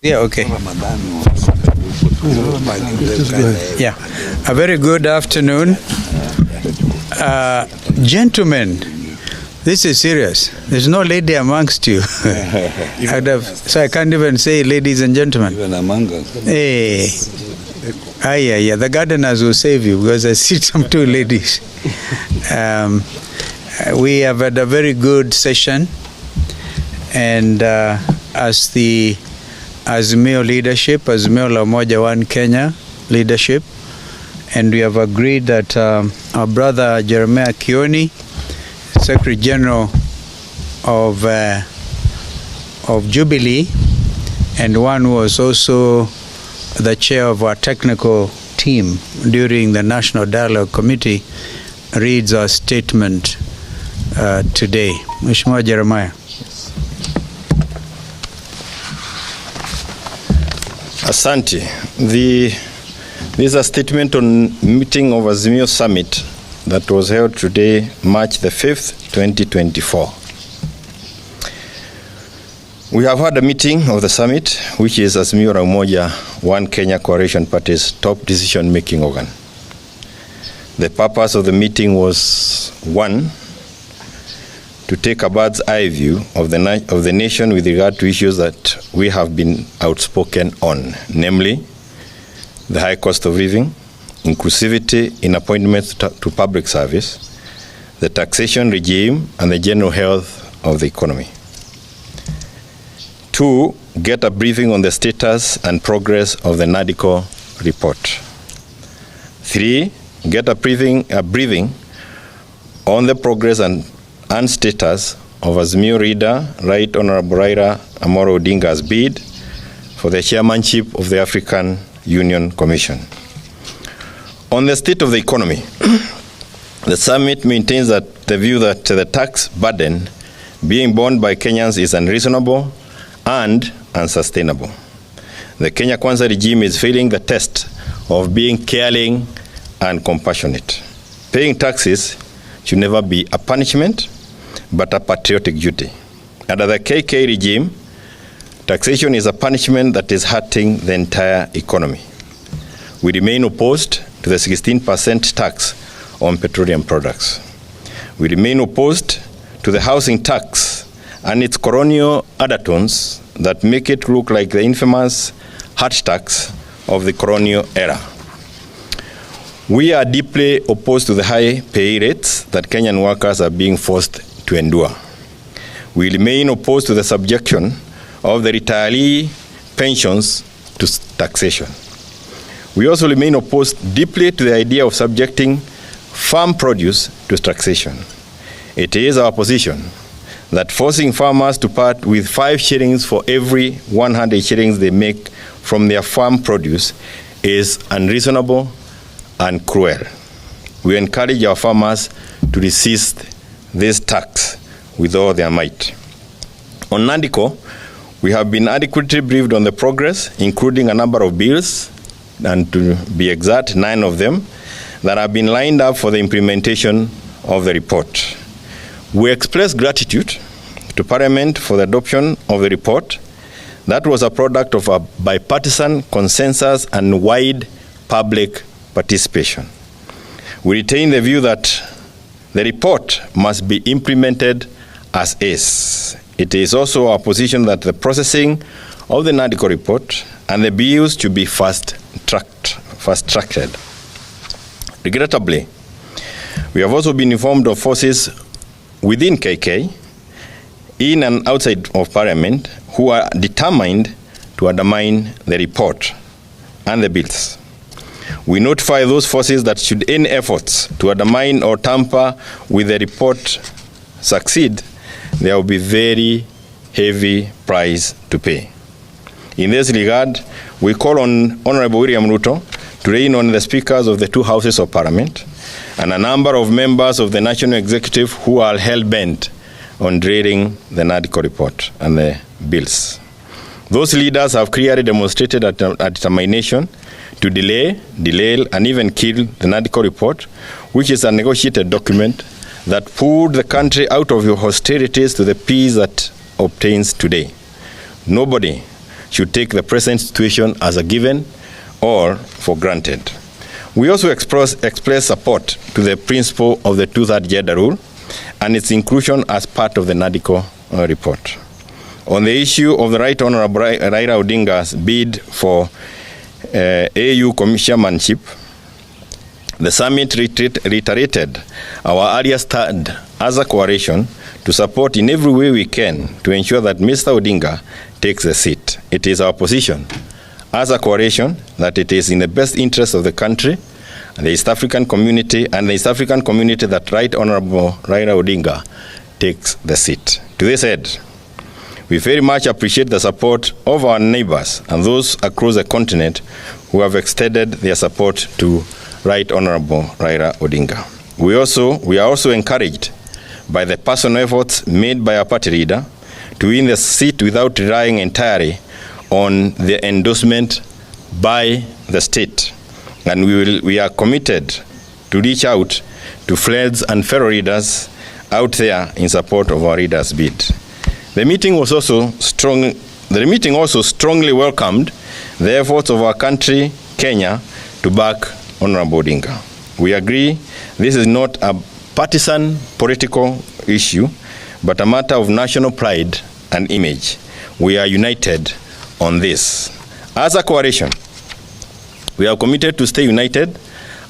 Yeah, okay. Yeah, a very good afternoon. Gentlemen, this is serious. There's no lady amongst you. So I can't even say ladies and gentlemen. Even among us. Hey. Yeah. The gardeners will save you because I see some two ladies. We have had a very good session, and as the Azimio leadership, Azimio la Umoja One Kenya leadership, and we have agreed that our brother Jeremiah Kioni, Secretary General of Jubilee, and one who was also the chair of our technical team during the National Dialogue Committee, reads our statement today. Mheshimiwa Jeremiah. Asante. This is a statement on meeting of Azimio Summit that was held today, March the 5th, 2024. We have had a meeting of the summit, which is Azimio la Umoja One Kenya Coalition Party's top decision-making organ. The purpose of the meeting was, one, to take a bird's eye view of the nation with regard to issues that we have been outspoken on, namely the high cost of living, inclusivity in appointments to public service, the taxation regime, and the general health of the economy. Two, get a briefing on the status and progress of the NADCO report. Three, get a briefing on the progress and status of Azimio leader, Right Honorable Raila Amolo Odinga's bid for the chairmanship of the African Union Commission. On the state of the economy, the summit maintains the view that the tax burden being borne by Kenyans is unreasonable and unsustainable. The Kenya Kwanza regime is failing the test of being caring and compassionate. Paying taxes should never be a punishment, but a patriotic duty. Under the KK regime, taxation is a punishment that is hurting the entire economy. We remain opposed to the 16% tax on petroleum products. We remain opposed to the housing tax and its colonial undertones that make it look like the infamous hut tax of the colonial era. We are deeply opposed to the high pay rates that Kenyan workers are being forced to endure. We remain opposed to the subjection of the retiree pensions to taxation. We also remain opposed deeply to the idea of subjecting farm produce to taxation. It is our position that forcing farmers to part with 5 shillings for every 100 shillings they make from their farm produce is unreasonable and cruel. We encourage our farmers to resist this tax with all their might. On NADCO, we have been adequately briefed on the progress, including a number of bills, and to be exact, 9 of them, that have been lined up for the implementation of the report. We express gratitude to Parliament for the adoption of the report that was a product of a bipartisan consensus and wide public participation. We retain the view that the report must be implemented as is. It is also our position that the processing of the NADCO report and the bills should be fast-tracked. Regrettably, we have also been informed of forces within KK, in and outside of Parliament, who are determined to undermine the report and the bills. We notify those forces that should any efforts to undermine or tamper with the report succeed, there will be very heavy price to pay. In this regard, we call on Honorable William Ruto to rein on the speakers of the 2 houses of Parliament and a number of members of the National Executive who are hell-bent on derailing the NADCO report and the bills. Those leaders have clearly demonstrated a determination to delay, and even kill the NADCO report, which is a negotiated document that pulled the country out of your hostilities to the peace that obtains today. Nobody should take the present situation as a given or for granted. We also express support to the principle of the two-third gender rule and its inclusion as part of the NADCO report. On the issue of the Right Honorable Raila Odinga's bid for AU chairmanship, the summit reiterated our earlier stand as a coalition to support in every way we can to ensure that Mr. Odinga takes the seat. It is our position as a coalition that it is in the best interest of the country and the East African community that Right Honorable Raila Odinga takes the seat. To this end, we very much appreciate the support of our neighbors and those across the continent who have extended their support to Right Honorable Raila Odinga. We are also encouraged by the personal efforts made by our party leader to win the seat without relying entirely on the endorsement by the state. And we are committed to reach out to friends and fellow leaders out there in support of our leader's bid. The meeting also strongly welcomed the efforts of our country, Kenya, to back Honorable Odinga. We agree this is not a partisan political issue, but a matter of national pride and image. We are united on this. As a coalition, we are committed to stay united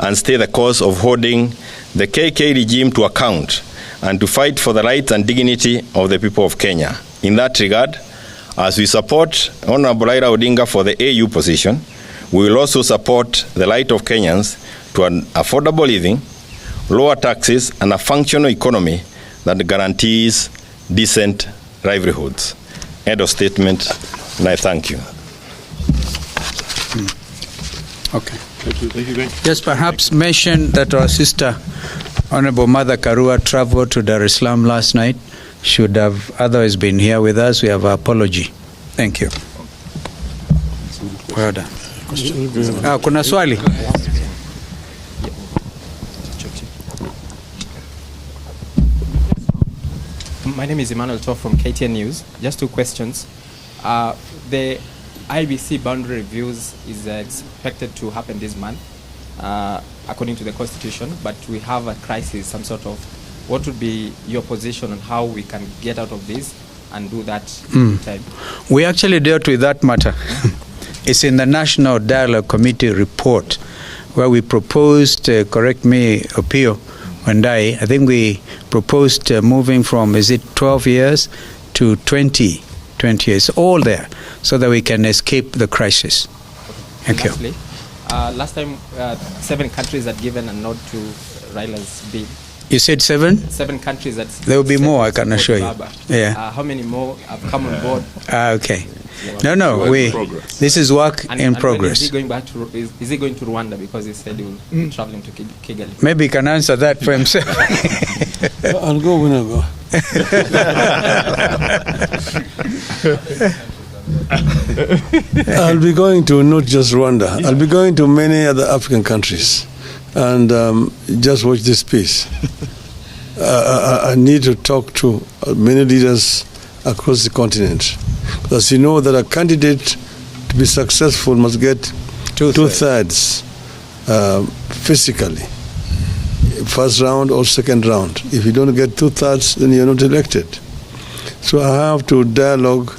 and stay the course of holding the KK regime to account and to fight for the rights and dignity of the people of Kenya. In that regard, as we support Honorable Raila Odinga for the AU position, we will also support the right of Kenyans to an affordable living, lower taxes, and a functional economy that guarantees decent livelihoods. End of statement, and I thank you. Okay. Thank you. Just perhaps mention that our sister, Honorable Mother Karua, traveled to Dar es Salaam last night. Should have otherwise been here with us. We have our apology. Thank you. Well done. Kuna swali? My name is Emmanuel Toff from KTN News. Just two questions. The IBC boundary reviews is expected to happen this month, according to the Constitution, but we have a crisis, some sort of. What would be your position on how we can get out of this and do that in time? We actually dealt with that matter. It's in the National Dialogue Committee report where we proposed, correct me, Opio, I think we proposed moving from, 12 years to 20 years, all there, so that we can escape the crisis. Thank you. Last time, 7 countries had given a nod to Raila's bid. You said 7? 7 countries that... There will be more, I can assure you. Yeah. How many more have come on board? Okay. No, this is work in progress. Is he going back to, is he going to Rwanda, because he said he will be traveling to Kigali? Maybe he can answer that for himself. I'll go when I go. I'll be going to not just Rwanda. I'll be going to many other African countries. And just watch this piece. I need to talk to many leaders across the continent. Because you know that a candidate to be successful must get two-thirds physically, first round or second round. If you don't get two-thirds, then you're not elected. So I have to dialogue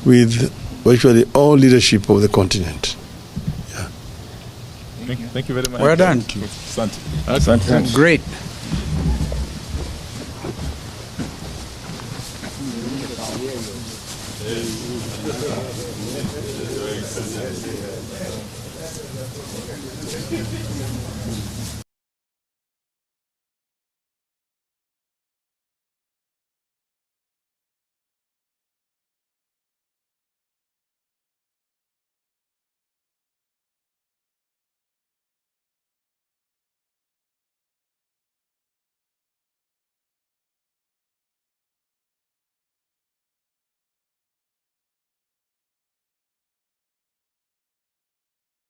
with virtually all leadership of the continent. Thank you very much. Well done. Great.